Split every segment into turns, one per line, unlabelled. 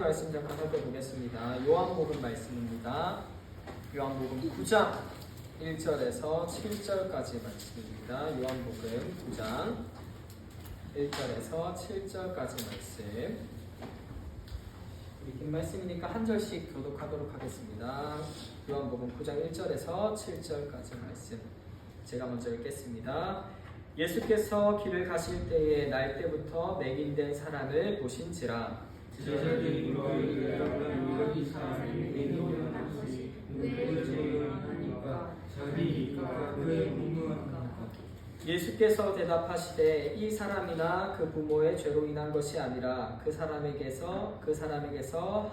말씀 잠깐 살펴보겠습니다. 요한복음 말씀입니다. 요한복음 9장 1절에서 7절까지 말씀입니다. 요한복음 9장 1절에서 7절까지 말씀. 우리 긴 말씀이니까 한 절씩 교독하도록 하겠습니다. 요한복음 9장 1절에서 7절까지 말씀. 제가 먼저 읽겠습니다. 예수께서 길을 가실 때에 날 때부터 맹인된 사람을 보신지라.
제자들이 그에게 이 사람이 맹인이라는 것이 누구에게 하니까 자기가 그의 문무하니까.
예수께서 대답하시되 이 사람이나 그 부모의 죄로 인한 것이 아니라 그 사람에게서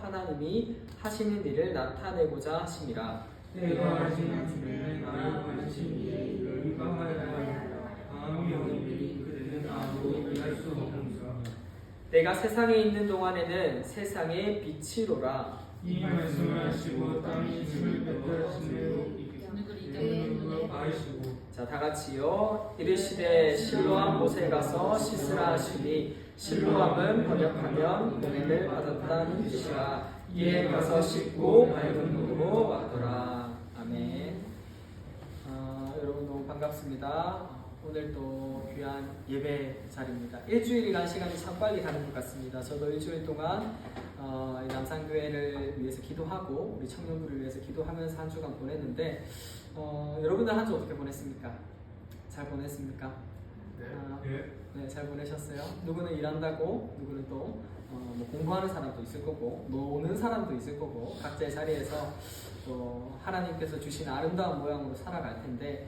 하나님이 하시는 일을 나타내고자 하심이라.
때가 아직 않으면 나를 하신 일을 일방하여야 하라. 마음이 어린이 그들은 아무도 이해할 수 없느니라.
내가 세상에 있는 동안에는 세상의 빛이로라.
이 말씀을 하시고 땅이 힘을 베풀으신 대로 이는 바르시고.
자, 다 같이요. 이르시되 실로암 못에 가서 씻으라 하시니 실로암은 번역하면 보냄을 받았다는 뜻이라. 이에 가서 씻고 밝은 눈으로 왔더라. 아멘. 여러분 너무 반갑습니다. 오늘 또 귀한 예배 자리입니다. 일주일이라는 시간이 참 빨리 가는 것 같습니다. 저도 일주일 동안 이 남산교회를 위해서 기도하고 우리 청년부를 위해서 기도하면서 한 주간 보냈는데 여러분들 한 주 어떻게 보냈습니까? 잘 보냈습니까? 네, 잘 보내셨어요? 누구는 일한다고, 누구는 또 뭐 공부하는 사람도 있을 거고, 노는 사람도 있을 거고, 각자의 자리에서 또 하나님께서 주신 아름다운 모양으로 살아갈 텐데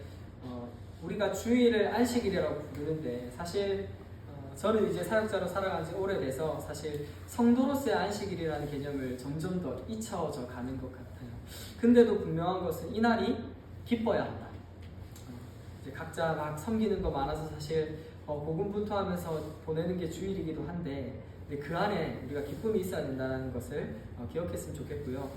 우리가 주일을 안식일이라고 부르는데 사실 저는 이제 사역자로 살아간 지 오래돼서 사실 성도로서의 안식일이라는 개념을 점점 더 잊혀져 가는 것 같아요. 근데도 분명한 것은 이날이 기뻐야 한다. 이제 각자 막 섬기는 거 많아서 사실 고군분투하면서 보내는 게 주일이기도 한데 그 안에 우리가 기쁨이 있어야 된다는 것을 기억했으면 좋겠고요.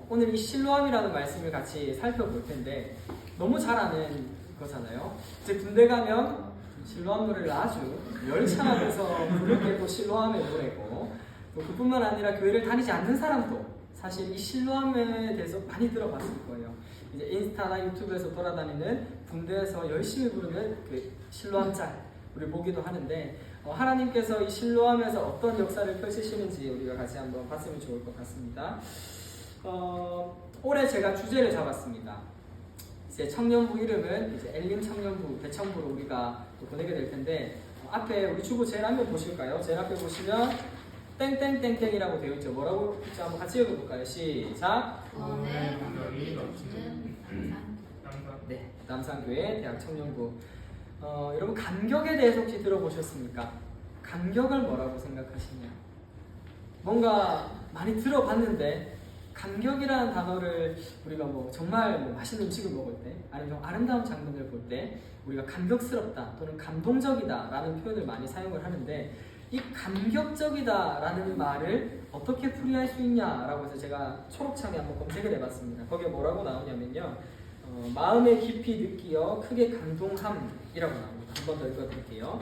오늘 이 실로암이라는 말씀을 같이 살펴볼 텐데 너무 잘 아는 거잖아요. 이제 군대 가면 실로암 노래를 아주 열창하면서 부르게 또 실로암의 노래고 또 그뿐만 아니라 교회를 다니지 않는 사람도 사실 이 실로암에 대해서 많이 들어봤을 거예요. 이제 인스타나 유튜브에서 돌아다니는 군대에서 열심히 부르는 그 실로암 짤 우리 보기도 하는데 하나님께서 이 실로암에서 어떤 역사를 펼치시는지 우리가 같이 한번 봤으면 좋을 것 같습니다. 올해 제가 주제를 잡았습니다. 이제 청년부 이름은 이제 엘림 청년부 대청부로 우리가 또 보내게 될 텐데 앞에 우리 주보 제일 앞면 보실까요? 제일 앞에 보시면 땡땡땡땡이라고 되어 있죠. 뭐라고 있죠? 한번 같이 읽어볼까요? 시작.
오늘 감격이 넘치는
네, 남산교회 대학 청년부. 여러분 감격에 대해서 혹시 들어보셨습니까? 감격을 뭐라고 생각하시나요? 뭔가 많이 들어봤는데 감격이라는 단어를 우리가 뭐 정말 뭐 맛있는 음식을 먹을 때 아니면 아름다운 장면을 볼 때 우리가 감격스럽다 또는 감동적이다 라는 표현을 많이 사용을 하는데 이 감격적이다 라는 말을 어떻게 풀이할 수 있냐라고 해서 제가 초록창에 한번 검색을 해봤습니다. 거기에 뭐라고 나오냐면요 마음에 깊이 느끼어 크게 감동함이라고 나옵니다. 한 번 더 읽어드릴게요.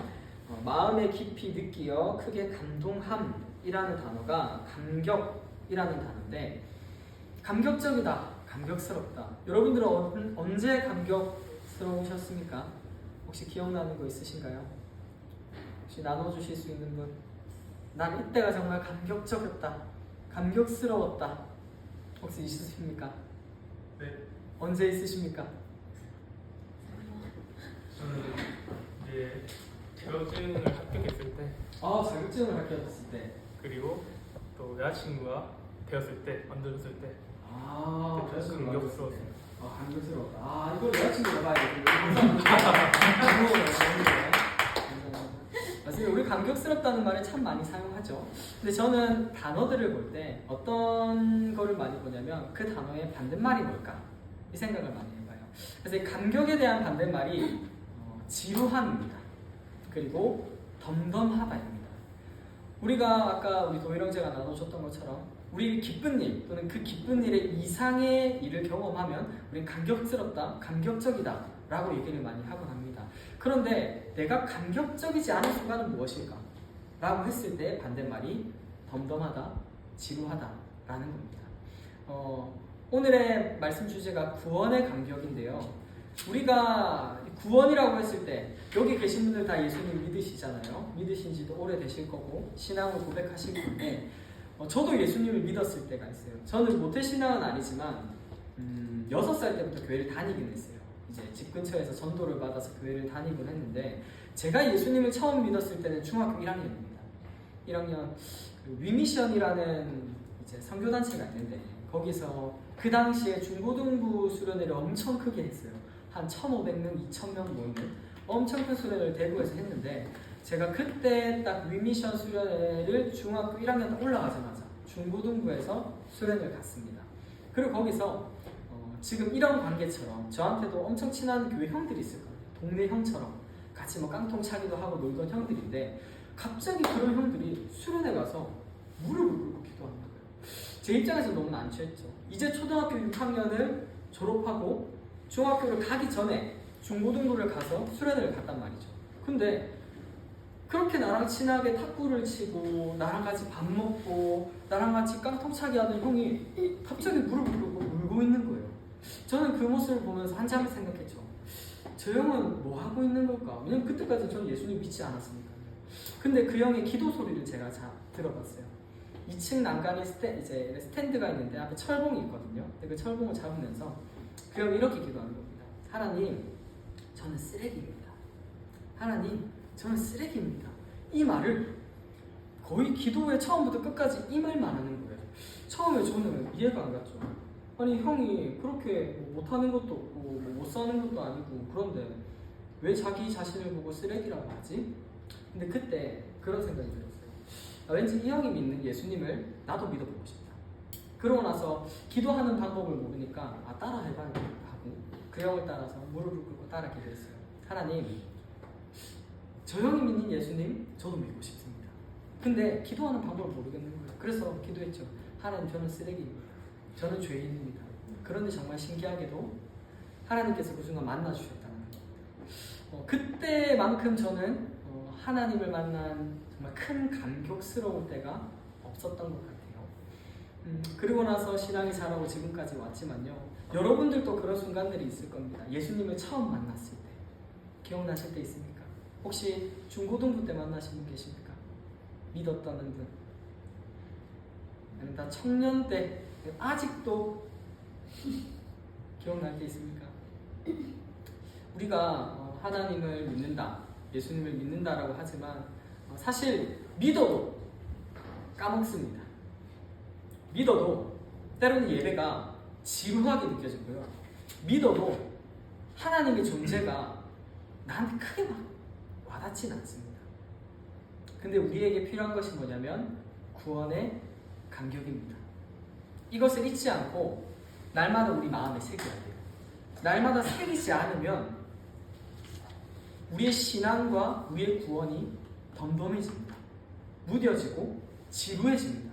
마음에 깊이 느끼어 크게 감동함이라는 단어가 감격이라는 단어인데 감격적이다, 감격스럽다. 여러분들은 언제 감격스러우셨습니까? 혹시 기억나는 거 있으신가요? 혹시 나눠주실 수 있는 분? 난 이때가 정말 감격적이었다, 감격스러웠다. 혹시 있으십니까?
네.
언제 있으십니까?
저는 이제 자격증을 합격했을 때
자격증을 합격했을 때.
그리고 또 여자친구가 되었을 때 만들었을 때 감격스러웠어요.
감격스러웠다. 이걸 여자친구가 봐야 돼. 맞습니다. 우리 감격스럽다는 말을 참 많이 사용하죠. 근데 저는 단어들을 볼 때 어떤 거를 많이 보냐면 그 단어의 반대말이 뭘까? 이 생각을 많이 해봐요. 그래서 이 감격에 대한 반대말이 지루함입니다. 그리고 덤덤하다입니다. 우리가 아까 우리 도일형제가 나눠줬던 것처럼 우리 기쁜 일 또는 그 기쁜 일의 이상의 일을 경험하면 우리는 감격스럽다, 감격적이다 라고 얘기를 많이 하곤 합니다. 그런데 내가 감격적이지 않은 순간은 무엇일까? 라고 했을 때 반대말이 덤덤하다, 지루하다라는 겁니다. 오늘의 말씀 주제가 구원의 간격인데요. 우리가 구원이라고 했을 때 여기 계신 분들 다 예수님 믿으시잖아요. 믿으신 지도 오래되실 거고 신앙을 고백하실 건데 저도 예수님을 믿었을 때가 있어요. 저는 모태신앙은 아니지만 6살 때부터 교회를 다니긴 했어요. 이제 집 근처에서 전도를 받아서 교회를 다니곤 했는데 제가 예수님을 처음 믿었을 때는 중학교 1학년입니다. 1학년 위미션이라는 이제 선교단체가 있는데 거기서 그 당시에 중고등부 수련회를 엄청 크게 했어요. 한 1,500명, 2,000명 모이는 엄청 큰 수련회를 대구에서 했는데 제가 그때 딱 위미션 수련회를 중학교 1학년 딱 올라가자마자 중고등부에서 수련회를 갔습니다. 그리고 거기서 지금 이런 관계처럼 저한테도 엄청 친한 교회 형들이 있을 거예요. 동네 형처럼 같이 뭐 깡통 차기도 하고 놀던 형들인데 갑자기 그런 형들이 수련회 가서 무릎을 꿇고 기도하는 거예요. 제 입장에서 너무 난처했죠. 이제 초등학교 6학년을 졸업하고 중학교를 가기 전에 중고등부를 가서 수련회를 갔단 말이죠. 근데 그렇게 나랑 친하게 탁구를 치고 나랑 같이 밥 먹고 나랑 같이 깡통차기 하던 형이 갑자기 무릎을 꿇고 울고 있는 거예요. 저는 그 모습을 보면서 한참을 생각했죠. 저 형은 뭐 하고 있는 걸까? 왜냐면 그때까지 저는 예수님 믿지 않았으니까요. 근데 그 형의 기도 소리를 제가 들어봤어요. 2층 난간에 이제 스탠드가 있는데 앞에 철봉이 있거든요. 근데 그 철봉을 잡으면서 그 형이 이렇게 기도하는 겁니다. 하나님, 저는 쓰레기입니다. 하나님, 저는 쓰레기입니다. 이 말을 거의 기도의 처음부터 끝까지 이 말만 하는 거예요. 처음에 저는 이해가 안 갔죠. 아니 형이 그렇게 못하는 것도 없고 못 사는 것도 아니고 그런데 왜 자기 자신을 보고 쓰레기라고 하지? 근데 그때 그런 생각이 들었어요. 왠지 이 형이 믿는 예수님을 나도 믿어보고 싶다. 그러고 나서 기도하는 방법을 모르니까 따라 해봐야겠다 하고 그 형을 따라서 무릎을 꿇고 따라 기도했어요. 하나님, 저 형이 믿는 예수님 저도 믿고 싶습니다. 근데 기도하는 방법을 모르겠는 거예요. 그래서 기도했죠. 하나님, 저는 쓰레기입니다. 저는 죄인입니다. 그런데 정말 신기하게도 하나님께서 그 순간 만나주셨다는 거예요. 그때만큼 저는 하나님을 만난 정말 큰 감격스러울 때가 없었던 것 같아요. 그리고 나서 신앙이 자라고 지금까지 왔지만요. 여러분들도 그런 순간들이 있을 겁니다. 예수님을 처음 만났을 때. 기억나실 때 있습니까? 혹시 중고등부 때 만나신 분 계십니까? 믿었다는 분? 아니면 다 청년 때 아직도 기억날 때 있습니까? 우리가 하나님을 믿는다, 예수님을 믿는다라고 하지만 사실 믿어도 까먹습니다. 믿어도 때로는 예배가 지루하게 느껴지고요. 믿어도 하나님의 존재가 나한테 크게 막 와닿진 않습니다. 근데 우리에게 필요한 것이 뭐냐면 구원의 간격입니다. 이것을 잊지 않고 날마다 우리 마음에 새겨야 돼요. 날마다 새기지 않으면 우리의 신앙과 우리의 구원이 덤덤해집니다. 무뎌지고 지루해집니다.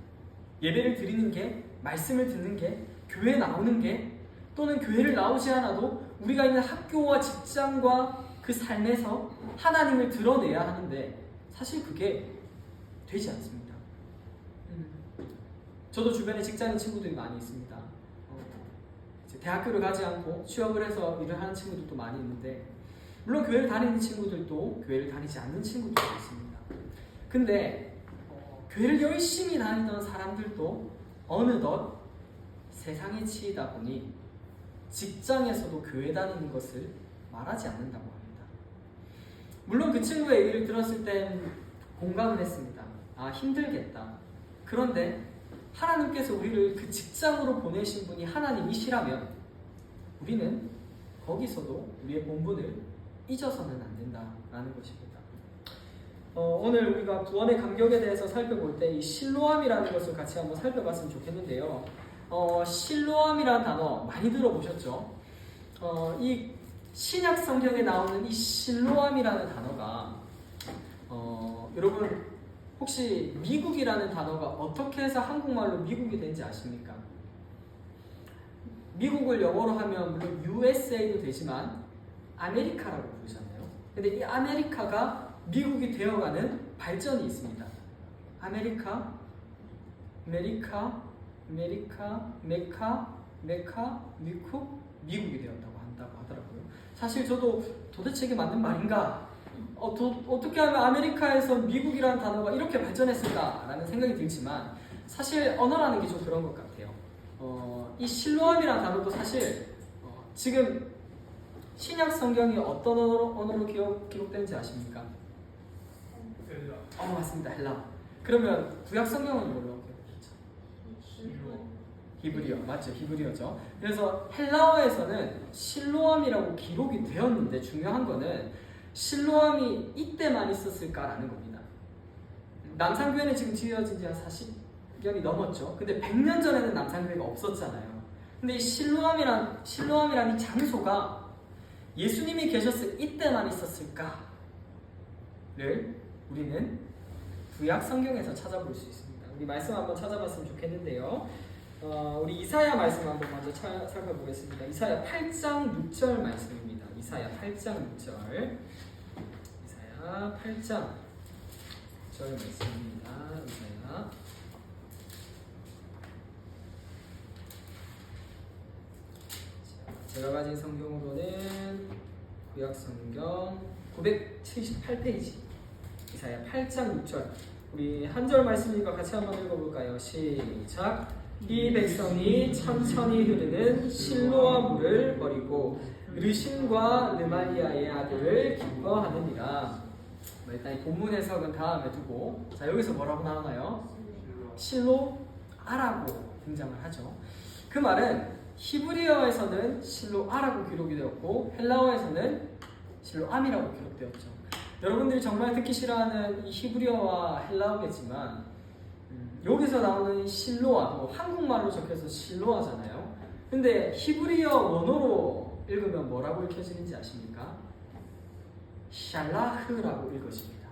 예배를 드리는 게, 말씀을 듣는 게, 교회 나오는 게, 또는 교회를 나오지 않아도 우리가 있는 학교와 직장과 그 삶에서 하나님을 드러내야 하는데 사실 그게 되지 않습니다. 저도 주변에 직장인 친구들이 많이 있습니다. 이제 대학교를 가지 않고 취업을 해서 일을 하는 친구들도 많이 있는데 물론 교회를 다니는 친구들도 교회를 다니지 않는 친구들도 있습니다. 근데 교회를 열심히 다니던 사람들도 어느덧 세상에 치이다 보니 직장에서도 교회 다니는 것을 말하지 않는다고 합니다. 물론 그 친구의 얘기를 들었을 땐 공감을 했습니다. 힘들겠다. 그런데 하나님께서 우리를 그 직장으로 보내신 분이 하나님이시라면 우리는 거기서도 우리의 본분을 잊어서는 안 된다라는 것입니다. 오늘 우리가 구원의 간격에 대해서 살펴볼 때 이 실로암이라는 것을 같이 한번 살펴봤으면 좋겠는데요. 실로암이라는 단어 많이 들어보셨죠? 이 신약 성경에 나오는 이 실로암이라는 단어가 여러분 혹시 미국이라는 단어가 어떻게 해서 한국말로 미국이 된지 아십니까? 미국을 영어로 하면 물론 USA도 되지만 아메리카라고 부르잖아요. 근데 이 아메리카가 미국이 되어가는 발전이 있습니다. 아메리카, 메카, 미국이 되었다고 한다고 하더라고요. 사실 저도 도대체 이게 맞는 말인가? 어떻게 하면 아메리카에서 미국이라는 단어가 이렇게 발전했을까라는 생각이 들지만 사실 언어라는 게 좀 그런 것 같아요. 이 실로암이라는 단어도 사실 지금 신약 성경이 어떤 언어로 기록되는지 아십니까? 맞습니다. 헬라. 그러면 구약 성경은 뭘로 기록되죠? 히브리어. 맞죠? 히브리어죠. 그래서 헬라어에서는 실로암이라고 기록이 되었는데 중요한 거는 실로암이 이때만 있었을까라는 겁니다. 남산교회는 지금 지어진 지 한 40년이 넘었죠. 근데 100년 전에는 남산교회가 없었잖아요. 근데 이 실로암이라는 이 장소가 예수님이 계셨을 이때만 있었을까를 우리는 구약 성경에서 찾아볼 수 있습니다. 우리 말씀 한번 찾아봤으면 좋겠는데요. 우리 이사야 말씀 한번 먼저 살펴보겠습니다. 이사야 8장 6절 말씀입니다. 이사야 8장 6절. 이사야 8장 6절 말씀입니다. 이사야. 제가 가진 성경으로는 구약 성경 978페이지. 이사야 8장 6절. 우리 한 절 말씀이니까 같이 한번 읽어볼까요? 시작. 이 백성이 천천히 흐르는 실로암 물을 버리고 르신과 르말리아의 아들을 기뻐하느니라. 일단 이 본문 해석은 다음에 두고, 자 여기서 뭐라고 나오나요? 실로아라고 등장을 하죠. 그 말은 히브리어에서는 실로아라고 기록이 되었고 헬라어에서는 실로암이라고 기록되었죠. 여러분들이 정말 듣기 싫어하는 이 히브리어와 헬라어겠지만 여기서 나오는 실로아, 한국말로 적혀서 실로아잖아요. 근데 히브리어 원어로 읽으면 뭐라고 읽혀지는지 아십니까? 샬라흐라고 읽어집니다.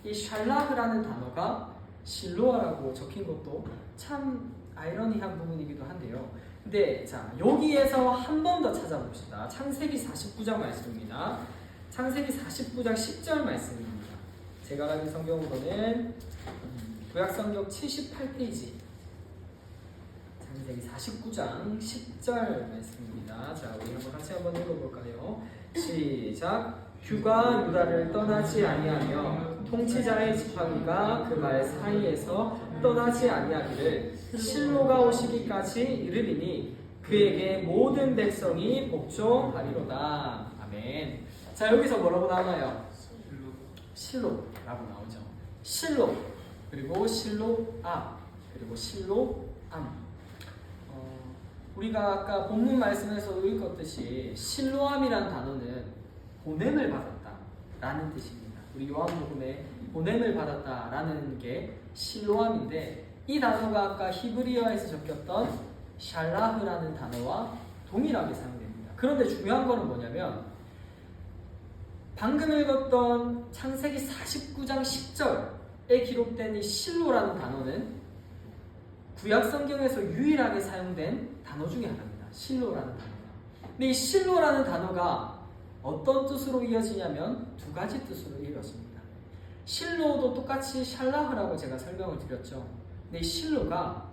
이 샬라흐라는 단어가 실로아라고 적힌 것도 참 아이러니한 부분이기도 한데요. 근데 자 여기에서 한 번 더 찾아봅시다. 창세기 49장 말씀입니다. 창세기 49장 10절 말씀입니다. 제가 가진 성경으로는 구약성경 78페이지 창세기 49장 10절 말씀입니다. 자 우리 같이 한번 읽어볼까요? 시작. 규가 유다를 떠나지 아니하며 통치자의 지팡이가 그 말 사이에서 떠나지 아니하기를 실로가 오시기까지 이르리니 그에게 모든 백성이 복종하리로다. 아멘. 자 여기서 뭐라고 나오나요? 실로라고 나오죠. 실로 그리고 실로아 그리고 실로암. 우리가 아까 본문 말씀에서 읽었듯이 실로암이라는 단어는 보냄을 받았다라는 뜻입니다. 우리 요한복음에 보냄을 받았다라는 게 실로암인데 이 단어가 아까 히브리어에서 적혔던 샬라흐라는 단어와 동일하게 사용됩니다. 그런데 중요한 거는 뭐냐면 방금 읽었던 창세기 49장 10절에 기록된 이 실로라는 단어는 구약 성경에서 유일하게 사용된 단어 중에 하나입니다. 실로라는 단어가. 근데 이 실로라는 단어가 어떤 뜻으로 이어지냐면 두 가지 뜻으로 이어집니다. 실로도 똑같이 샬라흐라고 제가 설명을 드렸죠. 근데 이 실로가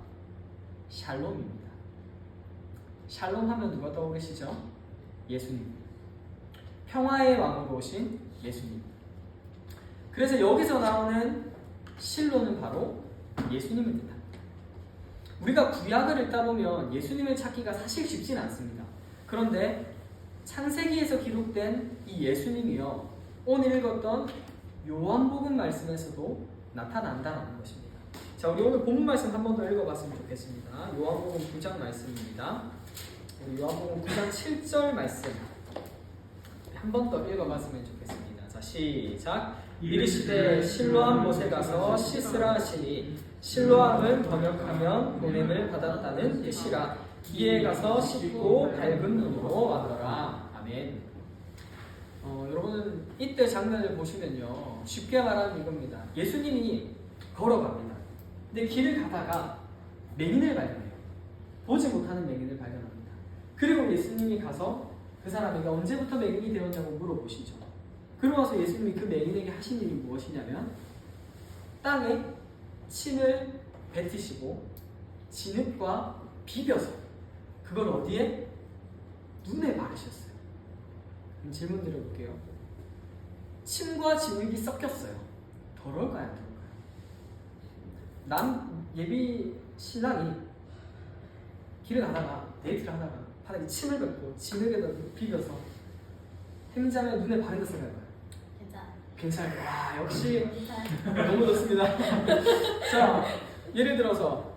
샬롬입니다. 샬롬 하면 누가 떠오르시죠? 예수님. 평화의 왕으로 오신 예수님. 그래서 여기서 나오는 실로는 바로 예수님을 뜻합니다. 우리가 구약을 읽다 보면 예수님을 찾기가 사실 쉽진 않습니다. 그런데 창세기에서 기록된 이 예수님이요 오늘 읽었던 요한복음 말씀에서도 나타난다는 것입니다. 자 우리 오늘 본문 말씀 한 번 더 읽어봤으면 좋겠습니다. 요한복음 9장 말씀입니다. 우리 요한복음 9장 7절 말씀 한 번 더 읽어봤으면 좋겠습니다. 자 시작. 이르시되 실로암 못에 가서 씻으라 하시니 실로암은 번역하면 보냄을 받았다는 뜻이라. 이에 가서 씻고 밝은 눈으로 왔더라. 아멘. 여러분은 이때 장면을 보시면요 쉽게 말하면 이겁니다. 예수님이 걸어갑니다. 근데 길을 가다가 맹인을 발견해요. 보지 못하는 맹인을 발견합니다. 그리고 예수님이 가서 그 사람에게 언제부터 맹인이 되었냐고 물어보시죠. 그러고 나서 예수님이 그 맹인에게 하신 일이 무엇이냐면 땅에 침을 뱉으시고 진흙과 비벼서 그걸 어디에? 눈에 바르셨어요. 그럼 질문 드려볼게요. 침과 진흙이 섞였어요. 더러울까요? 안 더러울까요? 예비 신랑이 길을 가다가 데이트를 하다가 바닥에 침을 뱉고 진흙에다 비벼서 행자면 눈에 바른다 생각해봐요. 괜찮아요. 와, 역시 너무 좋습니다. 자, 예를 들어서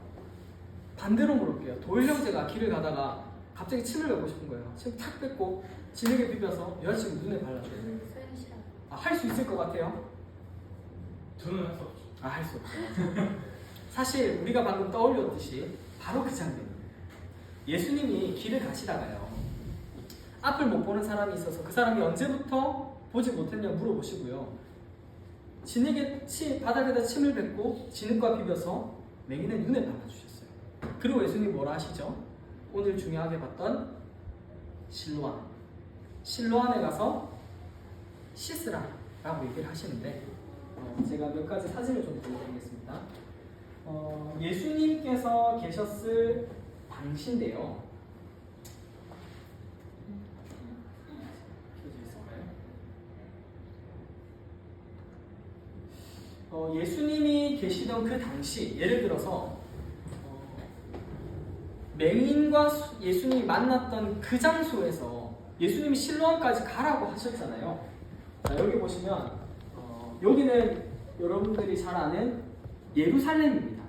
반대로 물어볼게요. 도일 형제가 길을 가다가 갑자기 침을 뱉고 싶은 거예요. 침 탁 뱉고 진흙에 비벼서 여자친구 눈에 발라줘요. 할 수 있을 것 같아요?
저는 할 수 없죠.
할 수 없어요. 사실 우리가 방금 떠올렸듯이 바로 그 장면이에요. 예수님이 길을 가시다가요, 앞을 못 보는 사람이 있어서 그 사람이 언제부터 보지 못했냐 물어보시고요, 바닥에다 침을 뱉고 진흙과 비벼서 맹인의 눈에 발라주셨어요. 그리고 예수님이 뭐라 하시죠? 오늘 중요하게 봤던 실로암에 가서 씻으라 라고 얘기를 하시는데, 제가 몇 가지 사진을 좀 보여드리겠습니다. 예수님께서 계셨을 당시인데요. 예수님이 계시던 그 당시, 예를 들어서 맹인과 예수님이 만났던 그 장소에서 예수님이 실로암까지 가라고 하셨잖아요. 자, 여기 보시면 여기는 여러분들이 잘 아는 예루살렘입니다.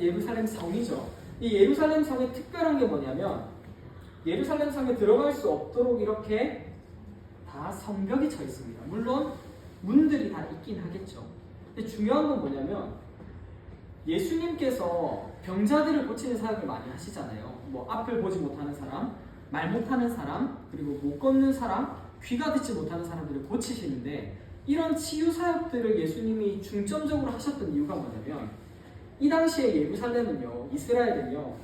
예루살렘 성이죠. 이 예루살렘 성의 특별한 게 뭐냐면, 예루살렘 성에 들어갈 수 없도록 이렇게 다 성벽이 쳐 있습니다. 물론 문들이 다 있긴 하겠죠. 근데 중요한 건 뭐냐면, 예수님께서 병자들을 고치는 사역을 많이 하시잖아요. 뭐 앞을 보지 못하는 사람, 말 못하는 사람, 그리고 못 걷는 사람, 귀가 듣지 못하는 사람들을 고치시는데, 이런 치유 사역들을 예수님이 중점적으로 하셨던 이유가 뭐냐면, 이 당시에 예루살렘은요, 이스라엘은요,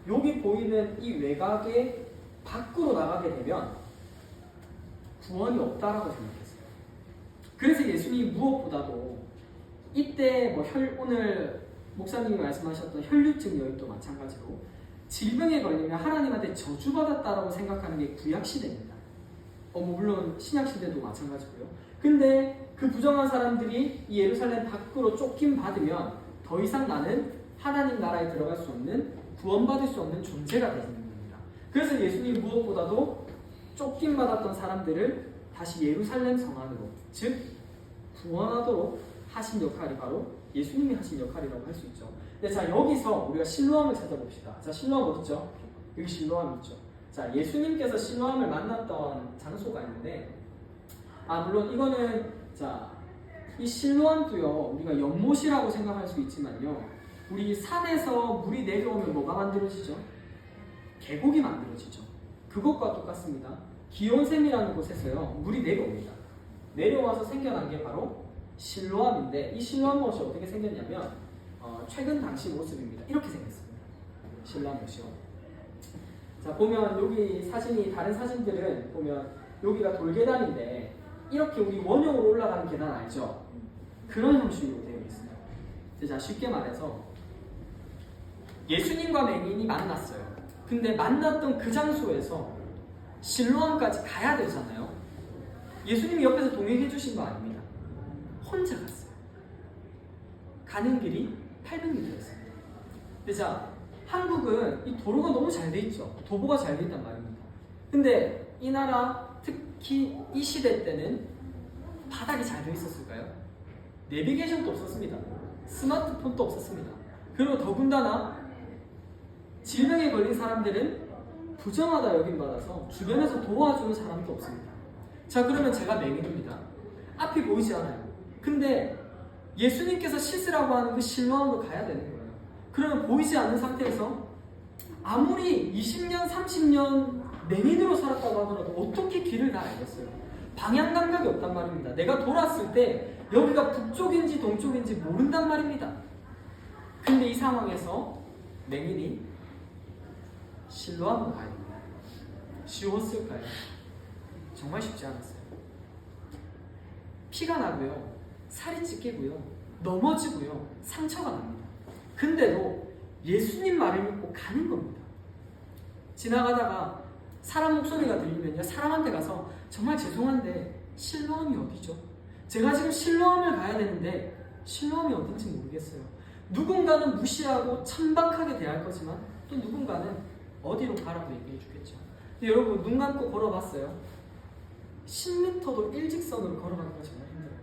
여기 보이는 이 외곽의 밖으로 나가게 되면 구원이 없다라고 생각했어요. 그래서 예수님이 무엇보다도 이때 오늘 목사님이 말씀하셨던 혈류증 여인도 마찬가지로 질병에 걸리면 하나님한테 저주받았다라고 생각하는 게 구약시대입니다. 물론 신약시대도 마찬가지고요. 근데 그 부정한 사람들이 이 예루살렘 밖으로 쫓김 받으면 더 이상 나는 하나님 나라에 들어갈 수 없는, 구원받을 수 없는 존재가 되는 겁니다. 그래서 예수님이 무엇보다도 쫓김 받았던 사람들을 다시 예루살렘 성 안으로, 즉 구원하도록 하신 역할이 바로 예수님이 하신 역할이라고 할 수 있죠. 근데 자, 여기서 우리가 실로암을 찾아봅시다. 자, 실로암 어딨죠? 여기 실로암 있죠. 자, 예수님께서 실로암을 만났던 장소가 있는데, 물론 이거는, 자, 이 실로암도요, 우리가 연못이라고 생각할 수 있지만요, 우리 산에서 물이 내려오면 뭐가 만들어지죠? 계곡이 만들어지죠. 그것과 똑같습니다. 기온샘이라는 곳에서요, 물이 내려옵니다. 내려와서 생겨난 게 바로 실로암인데, 이 실로암 못이 어떻게 생겼냐면 최근 당시 모습입니다. 이렇게 생겼습니다. 실로암 못이요. 자, 보면 여기 사진이, 다른 사진들은 보면 여기가 돌계단인데 이렇게 우리 원형으로 올라가는 계단 알죠? 그런 형식으로 되어 있어요. 자, 쉽게 말해서 예수님과 맹인이 만났어요. 근데 만났던 그 장소에서 실로암까지 가야 되잖아요. 예수님이 옆에서 동행해 주신 거 아닙니다. 혼자 갔어요. 가는 길이 800m였습니다. 근데 자, 한국은 이 도로가 너무 잘 돼 있죠. 도보가 잘 돼 있단 말입니다. 근데 이 나라, 특히 이 시대 때는 바닥이 잘 돼 있었을까요? 내비게이션도 없었습니다. 스마트폰도 없었습니다. 그리고 더군다나 질병에 걸린 사람들은 부정하다 여김받아서 주변에서 도와주는 사람도 없습니다. 자, 그러면 제가 맹인입니다. 앞이 보이지 않아요. 근데 예수님께서 씻으라고 하는 그 실로암으로 가야 되는 거예요. 그러면 보이지 않는 상태에서 아무리 20년, 30년 맹인으로 살았다고 하더라도 어떻게 길을 다 알겠어요? 방향 감각이 없단 말입니다. 내가 돌았을 때 여기가 북쪽인지 동쪽인지 모른단 말입니다. 근데 이 상황에서 맹인이 실로암으로 가야 됩니다. 쉬웠을까요? 정말 쉽지 않았어요. 피가 나고요, 살이 찢기고요, 넘어지고요, 상처가 납니다. 근데도 예수님 말을 믿고 가는 겁니다. 지나가다가 사람 목소리가 들리면요, 사람한테 가서 정말 죄송한데 실로암이 어디죠? 제가 지금 실로암을 가야 되는데 실로암이 어딘지 모르겠어요. 누군가는 무시하고 천박하게 대할 거지만 또 누군가는 어디로 가라고 얘기해 주겠죠. 근데 여러분, 눈 감고 걸어봤어요? 10m도 일직선으로 걸어가기가 정말 힘들어요.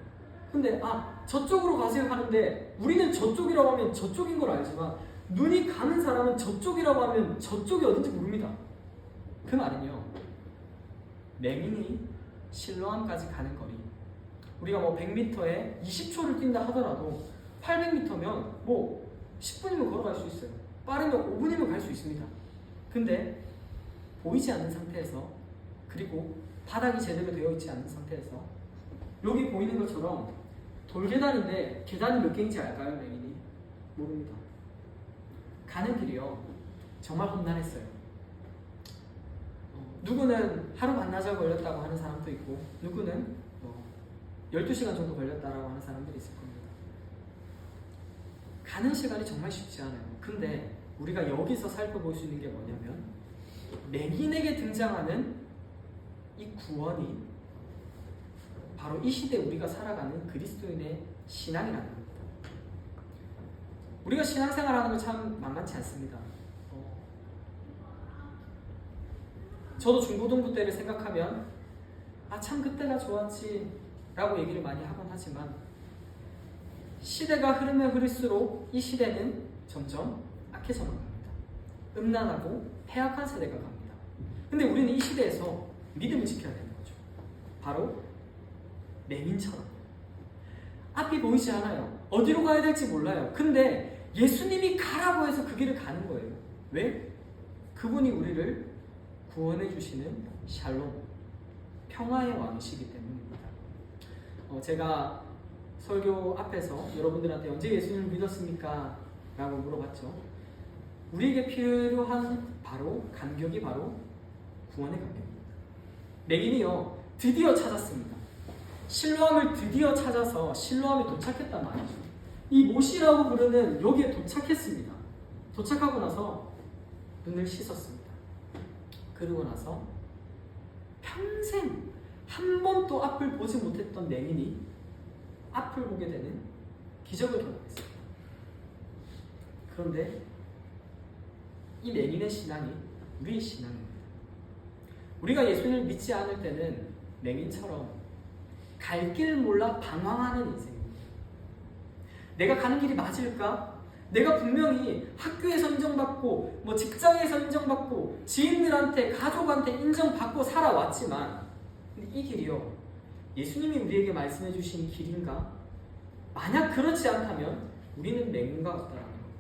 근데 저쪽으로 가세요 하는데 우리는 저쪽이라고 하면 저쪽인 걸 알지만 눈이 가는 사람은 저쪽이라고 하면 저쪽이 어딘지 모릅니다. 그 말은요, 맹인이 실로암까지 가는 거리, 우리가 뭐 100m에 20초를 뛴다 하더라도 800m면 뭐 10분이면 걸어갈 수 있어요. 빠르면 5분이면 갈 수 있습니다. 근데 보이지 않는 상태에서, 그리고 바닥이 제대로 되어 있지 않은 상태에서, 여기 보이는 것처럼 돌계단인데 계단이 몇 개인지 알까요? 맹인이? 모릅니다. 가는 길이요, 정말 험난했어요. 누구는 하루 반나절 걸렸다고 하는 사람도 있고, 누구는 12시간 정도 걸렸다고 하는 사람들이 있을 겁니다. 가는 시간이 정말 쉽지 않아요. 근데 우리가 여기서 살펴볼 수 있는 게 뭐냐면, 맹인에게 등장하는 이 구원이 바로 이 시대 우리가 살아가는 그리스도인의 신앙이라는 겁니다. 우리가 신앙생활하는 거 참 만만치 않습니다. 저도 중고등부 때를 생각하면 참 그때가 좋았지 라고 얘기를 많이 하곤 하지만, 시대가 흐르면 흐를수록 이 시대는 점점 악해져만 갑니다. 음란하고 폐악한 세대가 갑니다. 근데 우리는 이 시대에서 믿음을 지켜야 되는 거죠. 바로 맹인처럼. 앞이 보이지 않아요. 어디로 가야 될지 몰라요. 근데 예수님이 가라고 해서 그 길을 가는 거예요. 왜? 그분이 우리를 구원해 주시는 샬롬, 평화의 왕이시기 때문입니다. 제가 설교 앞에서 여러분들한테 언제 예수님을 믿었습니까? 라고 물어봤죠. 우리에게 필요한 간격이 바로 구원의 간격입니다. 맹인이요, 드디어 찾았습니다. 실로암을 드디어 찾아서 실로암에 도착했단 말이죠. 이 못이라고 부르는 여기에 도착했습니다. 도착하고 나서 눈을 씻었습니다. 그러고 나서 평생 한 번도 앞을 보지 못했던 맹인이 앞을 보게 되는 기적을 경험했습니다. 그런데 이 맹인의 신앙이 우리의 신앙입니다. 우리가 예수님을 믿지 않을 때는 맹인처럼 갈 길 몰라 방황하는 인생입니다. 내가 가는 길이 맞을까? 내가 분명히 학교에서 인정받고 직장에서 인정받고 지인들한테, 가족한테 인정받고 살아왔지만, 근데 이 길이요, 예수님이 우리에게 말씀해 주신 길인가? 만약 그렇지 않다면 우리는 맹인과 같다는 겁니다.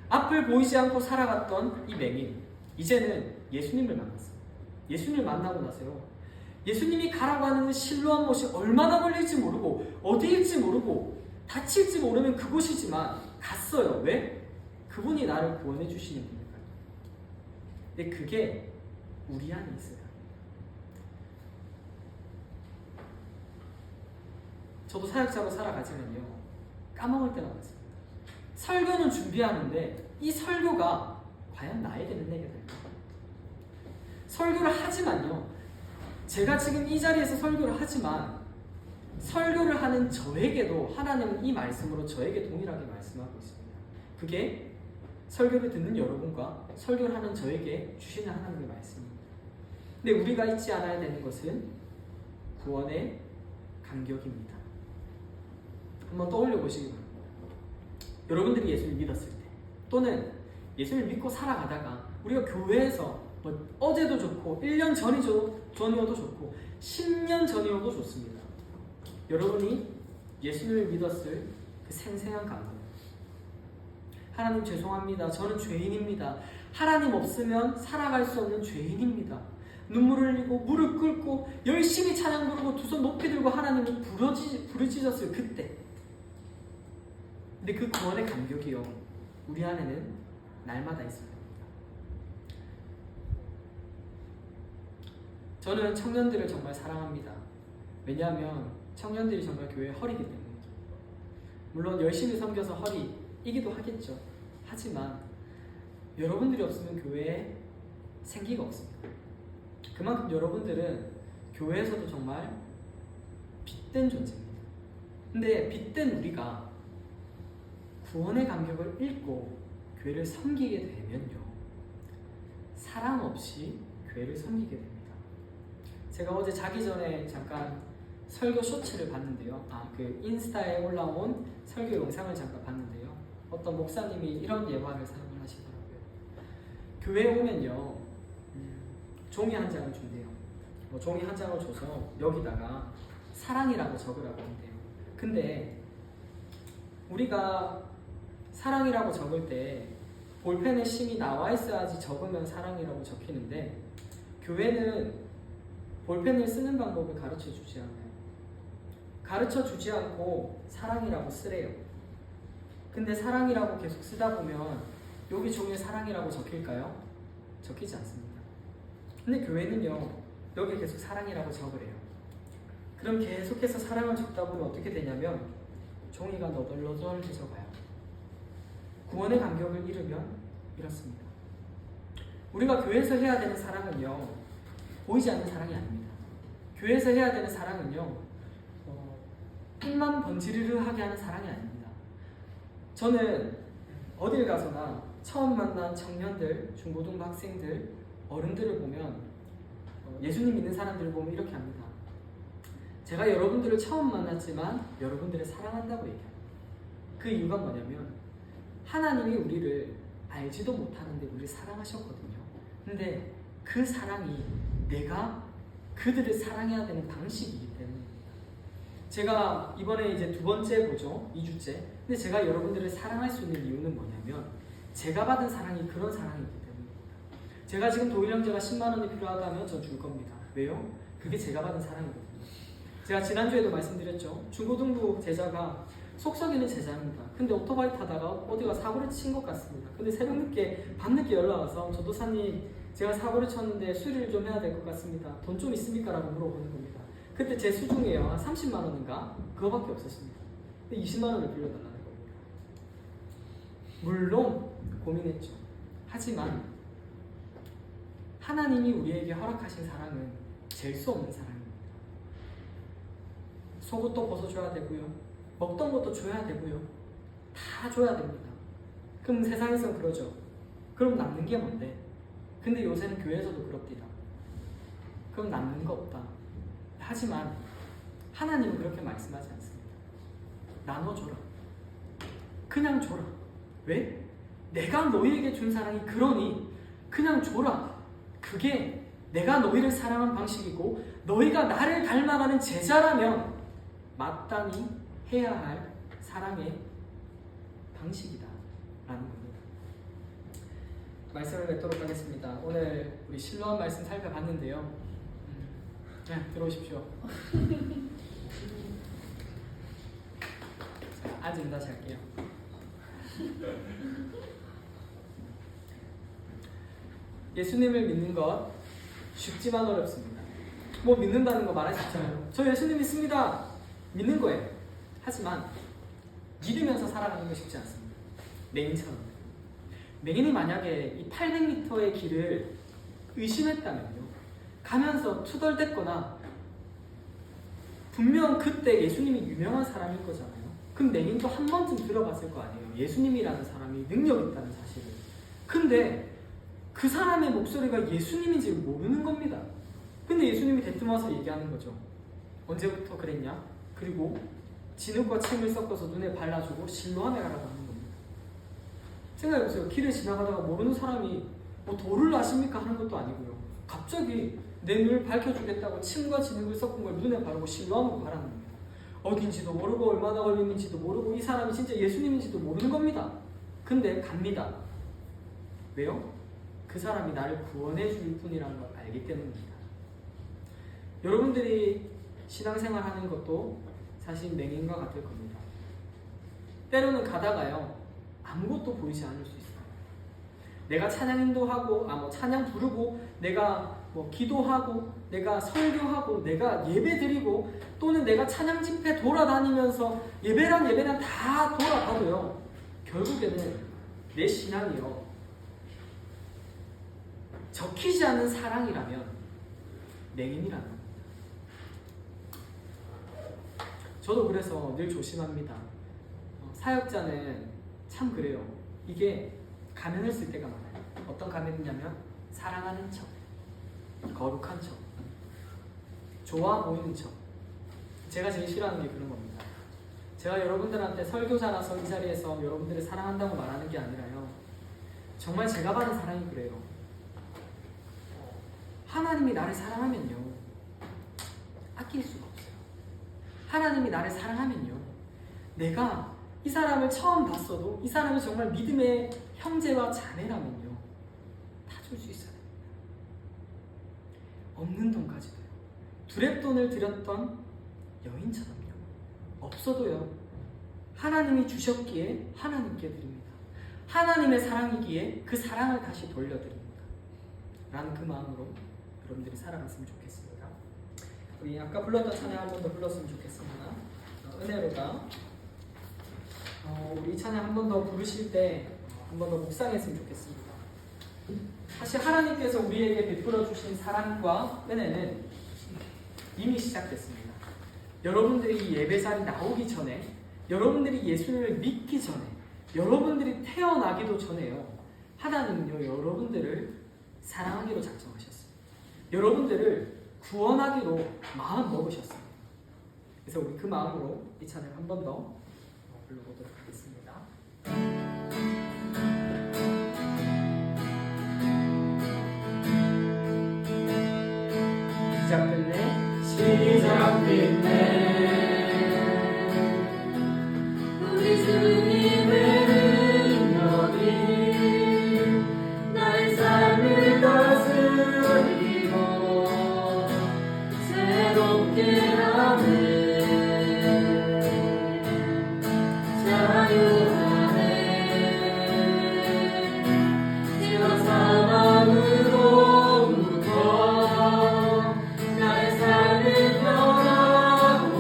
앞을 보이지 않고 살아갔던 이 맹인, 이제는 예수님을 만났어요. 예수님을 만나고 나서요, 예수님이 가라고 하는 실로암 못이 얼마나 걸릴지 모르고 어디일지 모르고 다칠지 모르는 그곳이지만 갔어요. 왜? 그분이 나를 구원해 주시는 분이니까요. 근데 그게 우리 안에 있어요. 저도 사역자로 살아가지만요, 까먹을 때가 많습니다. 설교는 준비하는데 이 설교가 과연 나에게 은혜가 될까? 설교를 하지만요, 제가 지금 이 자리에서 설교를 하지만 설교를 하는 저에게도 하나님은 이 말씀으로 저에게 동일하게 말씀하고 있습니다. 그게 설교를 듣는 여러분과 설교를 하는 저에게 주시는 하나님의 말씀입니다. 근데 우리가 잊지 않아야 되는 것은 구원의 간격입니다. 한번 떠올려 보시기 바랍니다. 여러분들이 예수를 믿었을 때, 또는 예수를 믿고 살아가다가 우리가 교회에서 어제도 좋고 1년 전이어도 좋고 10년 전이어도 좋습니다. 여러분이 예수를 믿었을 그 생생한 감동, 하나님 죄송합니다, 저는 죄인입니다, 하나님 없으면 살아갈 수 없는 죄인입니다, 눈물을 흘리고 무릎 꿇고 열심히 찬양 부르고 두 손 높이 들고 하나님을 부르짖었을 그때, 근데 그 구원의 감격이요, 우리 안에는 날마다 있습니다. 저는 청년들을 정말 사랑합니다. 왜냐하면 청년들이 정말 교회의 허리이기 때문이죠. 물론 열심히 섬겨서 허리 이기도 하겠죠. 하지만 여러분들이 없으면 교회에 생기가 없습니다. 그만큼 여러분들은 교회에서도 정말 빗된 존재입니다. 근데 빗된 우리가 구원의 감격을 잃고 교회를 섬기게 되면요, 사랑 없이 교회를 섬기게 됩니다. 제가 어제 자기 전에 잠깐 설교 쇼츠를 봤는데요. 그 인스타에 올라온 설교 영상을 잠깐 봤는데요. 어떤 목사님이 이런 예화를 사용을 하시더라고요. 교회에 오면요, 종이 한 장을 준대요. 종이 한 장을 줘서 여기다가 사랑이라고 적으라고 한대요. 근데 우리가 사랑이라고 적을 때 볼펜에 심이 나와 있어야지 적으면 사랑이라고 적히는데, 교회는 볼펜을 쓰는 방법을 가르쳐 주지 않아요. 가르쳐 주지 않고 사랑이라고 쓰래요. 근데 사랑이라고 계속 쓰다 보면 여기 종이에 사랑이라고 적힐까요? 적히지 않습니다. 근데 교회는요, 여기 계속 사랑이라고 적으래요. 그럼 계속해서 사랑을 적다 보면 어떻게 되냐면 종이가 너덜너덜해져 가요. 구원의 감격을 잃으면 이렇습니다. 우리가 교회에서 해야 되는 사랑은요, 보이지 않는 사랑이 아닙니다. 교회에서 해야 되는 사랑은요, 빛만 번지르르 하게 하는 사랑이 아닙니다. 저는 어딜 가서나 처음 만난 청년들, 중고등부 학생들, 어른들을 보면, 예수님 믿는 사람들을 보면 이렇게 합니다. 제가 여러분들을 처음 만났지만 여러분들을 사랑한다고 얘기합니다. 그 이유가 뭐냐면 하나님이 우리를 알지도 못하는데 우리를 사랑하셨거든요. 근데 그 사랑이 내가 그들을 사랑해야 되는 방식이기 때문입니다. 제가 이번에 이제 2번째 보죠. 2주째. 근데 제가 여러분들을 사랑할 수 있는 이유는 뭐냐면 제가 받은 사랑이 그런 사랑이기 때문입니다. 제가 지금 도일 형제가 10만 원이 필요하다면 전 줄 겁니다. 왜요? 그게 제가 받은 사랑이거든요. 제가 지난주에도 말씀드렸죠. 중고등부 제자가 속썩이는 제자입니다. 근데 오토바이 타다가 어디가 사고를 친 것 같습니다. 근데 새벽 늦게, 밤늦게 연락 와서 전도사님, 제가 사고를 쳤는데 수리를 좀 해야 될 것 같습니다. 돈 좀 있습니까? 라고 물어보는 겁니다. 그때 제 수중에요, 한 30만 원인가? 그거밖에 없었습니다. 근데 20만 원을 빌려달라는 겁니다. 물론 고민했죠. 하지만 하나님이 우리에게 허락하신 사랑은 잴 수 없는 사랑입니다. 속옷도 벗어줘야 되고요, 먹던 것도 줘야 되고요, 다 줘야 됩니다. 그럼 세상에선 그러죠. 그럼 남는 게 뭔데? 근데 요새는 교회에서도 그럽디다. 그럼 남는 거 없다. 하지만 하나님은 그렇게 말씀하지 않습니다. 나눠줘라. 그냥 줘라. 왜? 내가 너희에게 준 사랑이 그러니 그냥 줘라. 그게 내가 너희를 사랑한 방식이고 너희가 나를 닮아가는 제자라면 마땅히 해야 할 사랑의 방식이다 라는 겁니다. 말씀을 맺도록 하겠습니다. 오늘 우리 실로암 말씀 살펴봤는데요. 들어오십시오. 자, 앉으면 다시 할게요. 예수님을 믿는 것 쉽지만 어렵습니다. 뭐 믿는다는 거 말할 수 있잖아요. 저 예수님 믿습니다. 믿는 거예요. 하지만 믿으면서 살아가는 거 쉽지 않습니다. 맹인처럼. 맹인이 만약에 이 800m의 길을 의심했다면요, 가면서 투덜댔거나 분명 그때 예수님이 유명한 사람일 거잖아요. 그럼 맹인도 한 번쯤 들어봤을 거 아니에요. 예수님이라는 사람이 능력 있다는 사실을. 근데 그 사람의 목소리가 예수님인지 모르는 겁니다. 근데 예수님이 대뜸 와서 얘기하는 거죠. 언제부터 그랬냐? 그리고 진흙과 침을 섞어서 눈에 발라주고 실로암에 가라고 하는 겁니다. 생각해보세요. 길을 지나가다가 모르는 사람이 뭐 도를 아십니까? 하는 것도 아니고요. 갑자기 내 눈을 밝혀주겠다고 침과 진흙을 섞은 걸 눈에 바르고 실로암으로 가라는 겁니다. 어딘지도 모르고 얼마나 걸리는지도 모르고 이 사람이 진짜 예수님인지도 모르는 겁니다. 근데 갑니다. 왜요? 그 사람이 나를 구원해 줄 뿐이라는 걸 알기 때문입니다. 여러분들이 신앙생활 하는 것도 사실 맹인과 같을 겁니다. 때로는 가다가요, 아무것도 보이지 않을 수 있어요. 내가 찬양 인도하고, 찬양 부르고, 내가 기도하고, 내가 설교하고, 내가 예배 드리고, 또는 내가 찬양 집회 돌아다니면서 예배란 다 돌아가도요, 결국에는 내 신앙이요, 적히지 않는 사랑이라면 맹인이라는 겁니다. 저도 그래서 늘 조심합니다. 사역자는 참 그래요. 이게 가면을 쓸 때가 많아요. 어떤 가면이냐면 사랑하는 척, 거룩한 척, 좋아 보이는 척. 제가 제일 싫어하는 게 그런 겁니다. 제가 여러분들한테 설교자라서 이 자리에서 여러분들을 사랑한다고 말하는 게 아니라요, 정말 제가 받은 사랑이 그래요. 하나님이 나를 사랑하면요, 아낄 수가 없어요. 하나님이 나를 사랑하면요, 내가 이 사람을 처음 봤어도 이 사람이 정말 믿음의 형제와 자매라면요, 다 줄 수 있어요. 없는 돈까지도요. 두렙돈을 드렸던 여인처럼요. 없어도요, 하나님이 주셨기에 하나님께 드립니다. 하나님의 사랑이기에 그 사랑을 다시 돌려드립니다. 라는 그 마음으로 여러분들이 살아갔으면 좋겠습니다. 우리 아까 불렀던 찬양 한 번 더 불렀으면 좋겠습니다. 은혜로가 우리 이 찬양 한 번 더 부르실 때 한 번 더 묵상했으면 좋겠습니다. 사실 하나님께서 우리에게 베풀어 주신 사랑과 은혜는 이미 시작됐습니다. 여러분들이 이 예배자리 나오기 전에, 여러분들이 예수를 믿기 전에, 여러분들이 태어나기도 전에요, 하나님은요, 여러분들을 사랑하기로 작정하셨어요. 여러분들을 구원하기로 마음 먹으셨어요. 그래서 우리 그 마음으로 이 찬양 한 번 더 불러보도록 하겠습니다.
시작됐네 우리 주님의 능력이 나의 삶을 다스리고 새롭게 하는 자유하네. 지와 사망으로부터 나의 삶을 변화고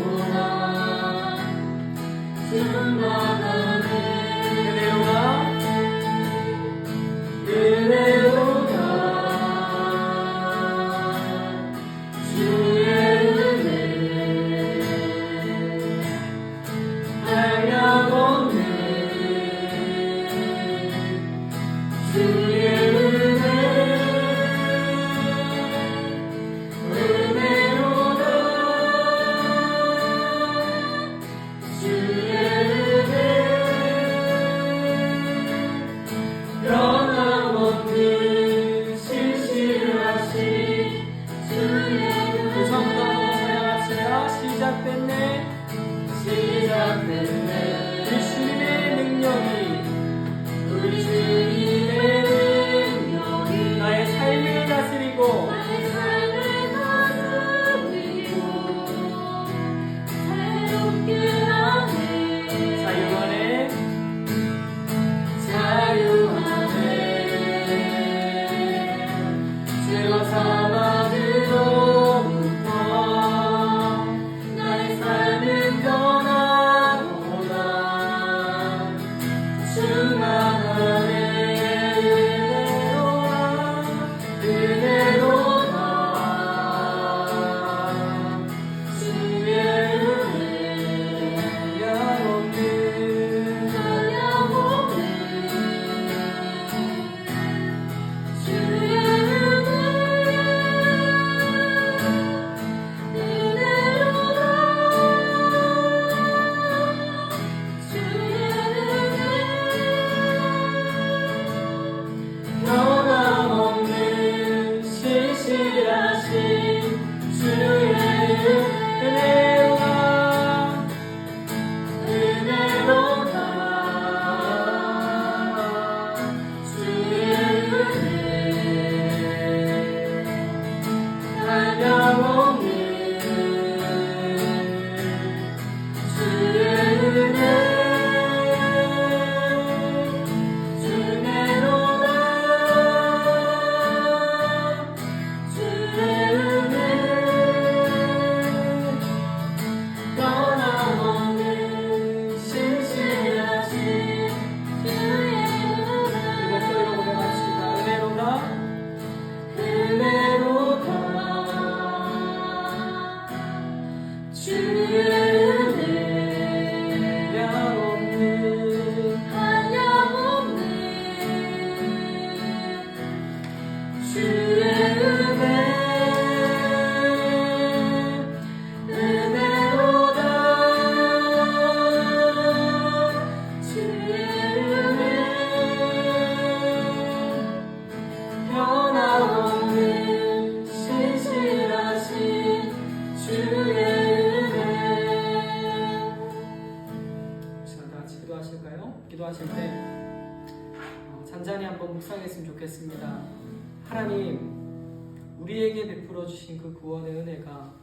좋겠습니다. 하나님, 우리에게 베풀어 주신 그 구원의 은혜가,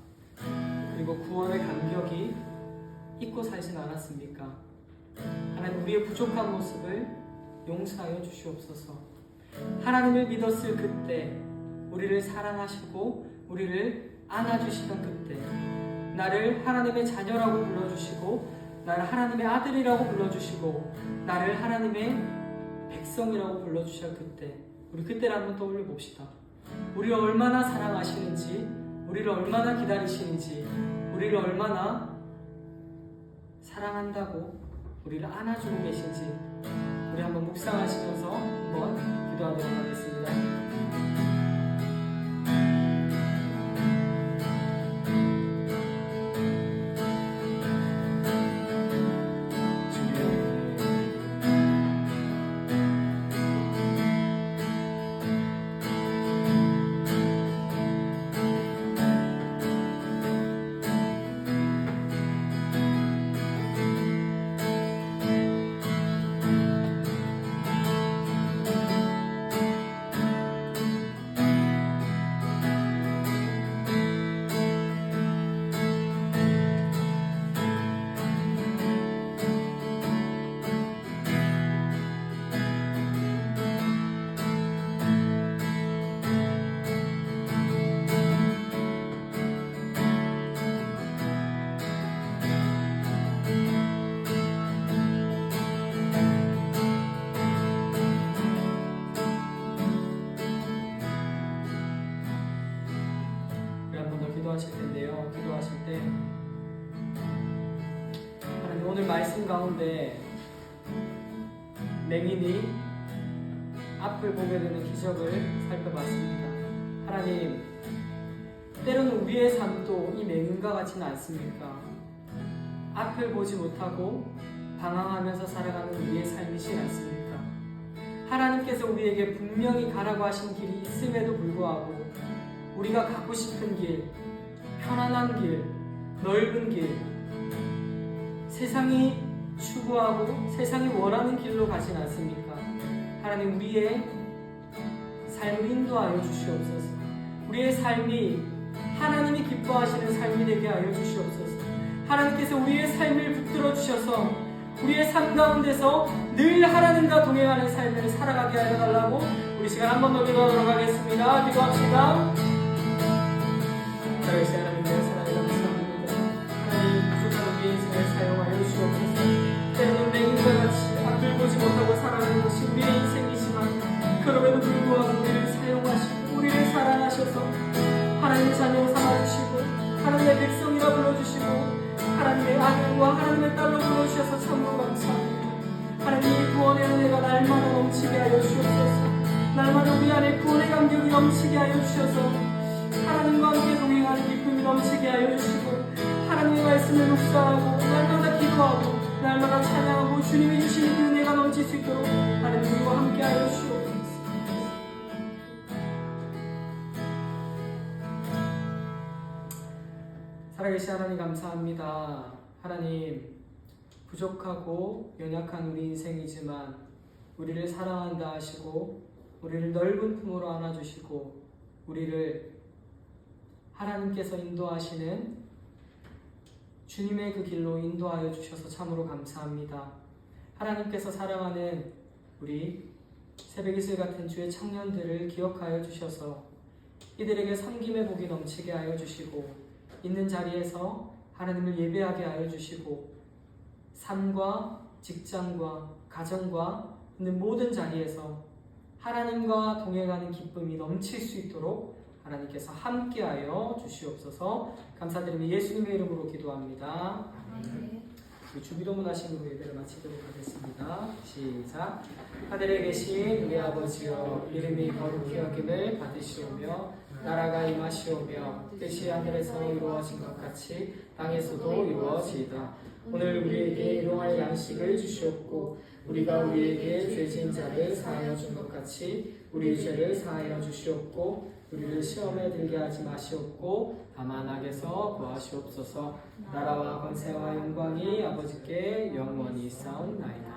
그리고 구원의 감격이 잊고 살진 않았습니까? 하나님, 우리의 부족한 모습을 용서하여 주시옵소서. 하나님을 믿었을 그때, 우리를 사랑하시고 우리를 안아주시던 그때, 나를 하나님의 자녀라고 불러주시고 나를 하나님의 아들이라고 불러주시고 나를 하나님의 백성이라고 불러주실 그때, 우리 그때를 한번 떠올려 봅시다. 우리를 얼마나 사랑하시는지, 우리를 얼마나 기다리시는지, 우리를 얼마나 사랑한다고 우리를 안아주고 계신지, 우리 한번 묵상하시면서 한번 기도하도록 하겠습니다. 기도하실 텐데요. 기도하실 때 하나님, 오늘 말씀 가운데 맹인이 앞을 보게 되는 기적을 살펴봤습니다. 하나님, 때로는 우리의 삶도 이 맹인과 같지는 않습니까? 앞을 보지 못하고 방황하면서 살아가는 우리의 삶이지 않습니까? 하나님께서 우리에게 분명히 가라고 하신 길이 있음에도 불구하고 우리가 가고 싶은 길, 편안한 길, 넓은 길, 세상이 추구하고 세상이 원하는 길로 가진 않습니까? 하나님, 우리의 삶을 인도하여 주시옵소서. 우리의 삶이 하나님이 기뻐하시는 삶이 되게 하여 주시옵소서. 하나님께서 우리의 삶을 붙들어 주셔서 우리의 삶 가운데서 늘 하나님과 동행하는 삶을 살아가게 하여 달라고 우리 시간 한 번 더 기도하도록 하겠습니다. 기도합시다. 하나님, 사랑이 감사합니다. 하나님, 부족한 우리의 인생을 사용하여 주옵소서. 때로는 맹인과 같이 앞을 보지 못하고 살아가는 것이 우리의 인생이지만 그럼에도 불구하고 우리를 사용하시고 우리를 사랑하셔서 하나님의 자녀로 삼아주시고 하나님의 백성이라 불러주시고 하나님의 아들과 하나님의 딸로 불러주셔서 참으로 감사합니다. 하나님의 구원의 은혜가 날마다 넘치게 하여 주옵소서. 날마다 우리 안에 구원의 감격이 넘치게 하여 주셔서 하나님과 함께 동행하는 기쁨이 넘치게 하여 주시고 하나님의 말씀을 묵상하고 날마다 기도하고 날마다 찬양하고 주님이 주시는 그 은혜가 넘칠 수 있도록 하나님 우리와 함께 하여 주시옵소서. 살아계신 하나님, 감사합니다. 하나님, 부족하고 연약한 우리 인생이지만 우리를 사랑한다 하시고 우리를 넓은 품으로 안아주시고 우리를 하나님께서 인도하시는 주님의 그 길로 인도하여 주셔서 참으로 감사합니다. 하나님께서 사랑하는 우리 새벽이슬 같은 주의 청년들을 기억하여 주셔서 이들에게 섬김의 복이 넘치게 하여 주시고 있는 자리에서 하나님을 예배하게 하여 주시고 삶과 직장과 가정과 있는 모든 자리에서 하나님과 동행하는 기쁨이 넘칠 수 있도록 하나님께서 함께하여 주시옵소서. 감사드리며 예수님의 이름으로 기도합니다. 우리 주기도문 하시는 예배를 마치도록 하겠습니다. 시작. 하늘에 계신 우리 아버지여, 이름이 거룩히 여김을 받으시오며 나라가 임하시오며 뜻이 하늘에서 이루어진 것 같이 땅에서도 이루어지이다. 오늘 우리에게 일용할 양식을 주시옵고 우리가 우리에게 죄진 자를 사하여 준 것 같이 우리의 죄를 사하여 주시옵고 우리를 시험에 들게 하지 마시옵고 다만 악에서 구하시옵소서. 나라와 권세와 영광이 아버지께 영원히 있사옵나이다.